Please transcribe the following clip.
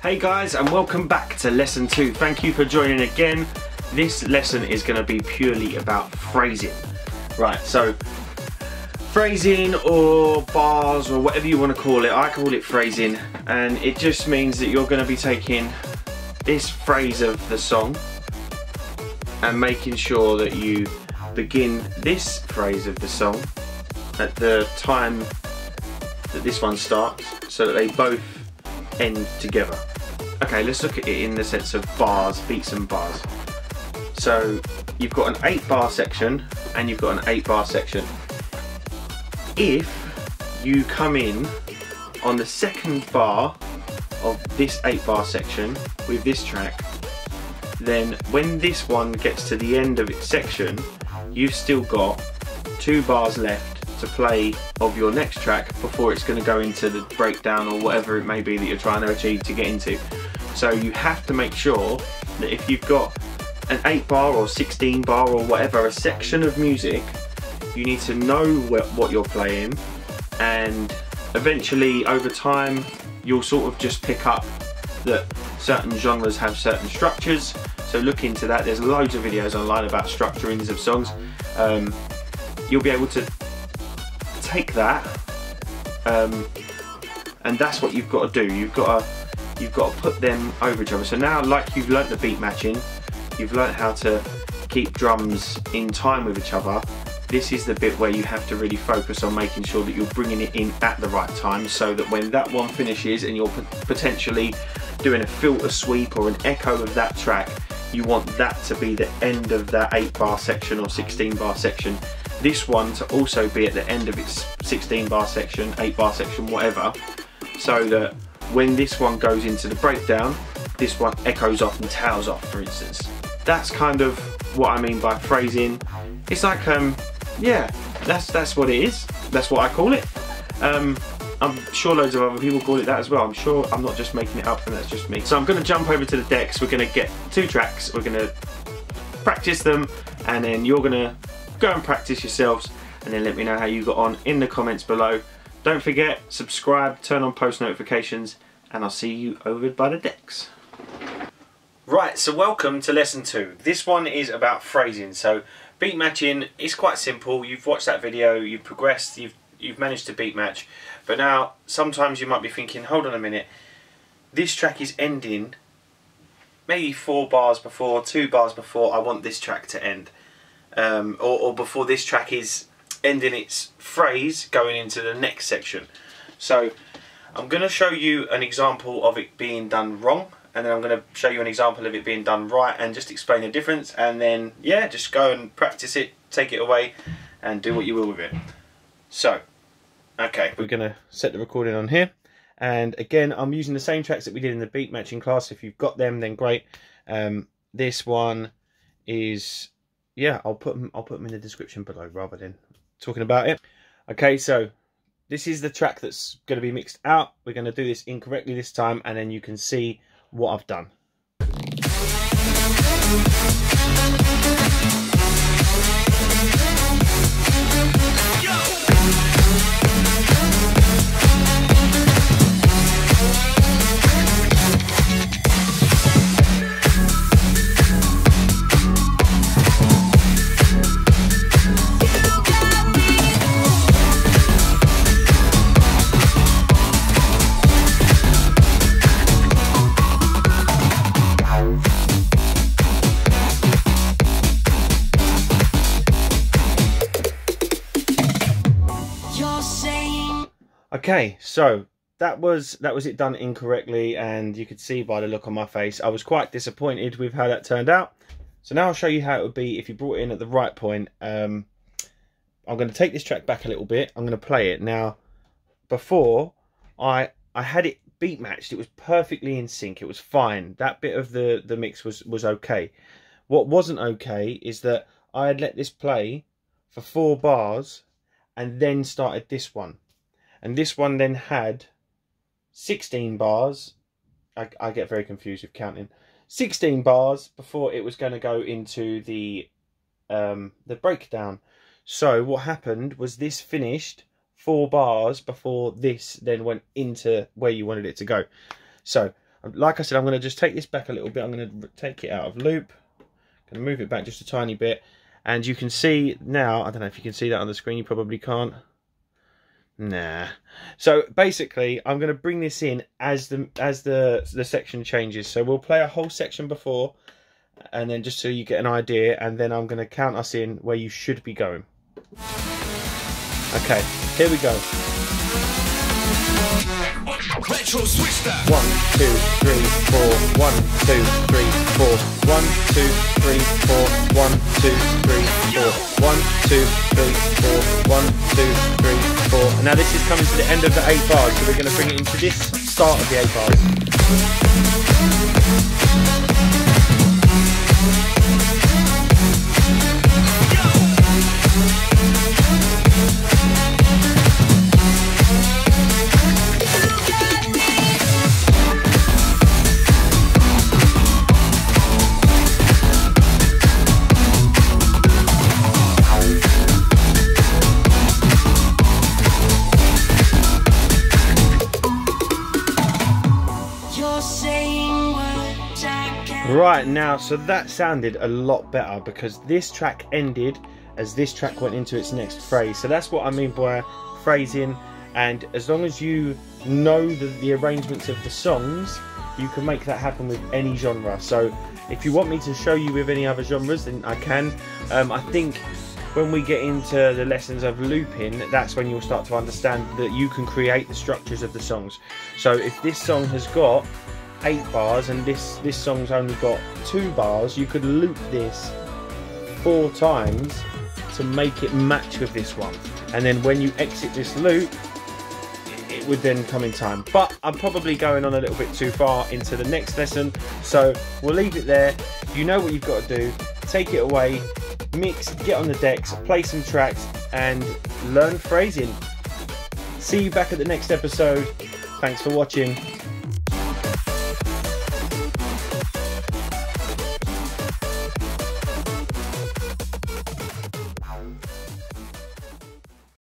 Hey guys, and welcome back to lesson 2. Thank you for joining again. This lesson is going to be purely about phrasing. Right, so phrasing or bars or whatever you want to call it, I call it phrasing, and it just means that you're going to be taking this phrase of the song and making sure that you begin this phrase of the song at the time that this one starts, so that they both end together. Okay, let's look at it in the sense of bars, beats and bars. So you've got an 8-bar section and you've got an 8-bar section. If you come in on the second bar of this 8-bar section with this track, then when this one gets to the end of its section, you've still got 2 bars left to play of your next track before it's going to go into the breakdown or whatever it may be that you're trying to achieve to get into. So you have to make sure that if you've got an 8-bar or 16-bar or whatever, a section of music, you need to know what you're playing, and eventually over time you'll sort of just pick up that certain genres have certain structures. So look into that. There's loads of videos online about structurings of songs. You'll be able to take that, and that's what you've got to do. You've got to put them over each other. So now, like, you've learnt the beat matching, you've learnt how to keep drums in time with each other. This is the bit where you have to really focus on making sure that you're bringing it in at the right time, so that when that one finishes and you're potentially doing a filter sweep or an echo of that track, you want that to be the end of that 8-bar section or 16-bar section. This one to also be at the end of its 16-bar section, 8-bar section, whatever, so that when this one goes into the breakdown, this one echoes off and tails off, for instance. That's kind of what I mean by phrasing. It's like, yeah, that's what it is. That's what I call it. I'm sure loads of other people call it that as well. I'm sure I'm not just making it up and that's just me. So I'm going to jump over to the decks. We're going to get 2 tracks. We're going to practice them, and then you're going to go and practice yourselves, and then let me know how you got on in the comments below. Don't forget, subscribe, turn on post notifications, and I'll see you over by the decks. Right, so welcome to lesson 2. This one is about phrasing. So beat matching is quite simple. You've watched that video, you've progressed, you've managed to beat match. But now sometimes you might be thinking, hold on a minute, this track is ending maybe 4 bars before, 2 bars before I want this track to end. Or before this track is ending its phrase going into the next section. So I'm going to show you an example of it being done wrong, and then I'm going to show you an example of it being done right, and just explain the difference, and then yeah, just go and practice it, take it away and do what you will with it. So okay, we're going to set the recording on here, and again I'm using the same tracks that we did in the beat matching class. If you've got them, then great. This one is, yeah, I'll put them in the description below rather than talking about it. Okay, so this is the track that's going to be mixed out. We're going to do this incorrectly this time, and then you can see what I've done. Okay, so that was it done incorrectly, and you could see by the look on my face I was quite disappointed with how that turned out. So now I'll show you how it would be if you brought it in at the right point. I'm going to take this track back a little bit. I'm going to play it. Now, before I had it beat matched, it was perfectly in sync, it was fine. That bit of the mix was okay. What wasn't okay is that I had let this play for 4 bars and then started this one. And this one then had 16 bars. I get very confused with counting. 16 bars before it was going to go into the breakdown. So what happened was this finished 4 bars before this then went into where you wanted it to go. So Like I said, I'm going to just take this back a little bit. I'm going to take it out of loop. Going to move it back just a tiny bit. And you can see now, I don't know if you can see that on the screen, you probably can't. Nah. So basically, I'm going to bring this in as the section changes. So we'll play a whole section before, and then just so you get an idea, and then I'm going to count us in where you should be going. Okay, here we go. Retro switch that. 1, 2, 3, 4. 1, 2, 3, 4. 1, 2, 3, 4. 1, 2, 3, 4. 1, 2, 3, 4. 1, 2, 3, 4. And now this is coming to the end of the 8 bars, so we're going to bring it into this start of the 8 bars. Right, now, so that sounded a lot better because this track ended as this track went into its next phrase. So that's what I mean by phrasing, and as long as you know the arrangements of the songs, you can make that happen with any genre. So if you want me to show you with any other genres, then I can. I think when we get into the lessons of looping, that's when you'll start to understand that you can create the structures of the songs. So if this song has got 8 bars and this song's only got 2 bars, you could loop this 4 times to make it match with this one, and then when you exit this loop, it would then come in time. But I'm probably going on a little bit too far into the next lesson, so we'll leave it there. You know what you've got to do. Take it away, mix, get on the decks, play some tracks, and learn phrasing. See you back at the next episode. Thanks for watching.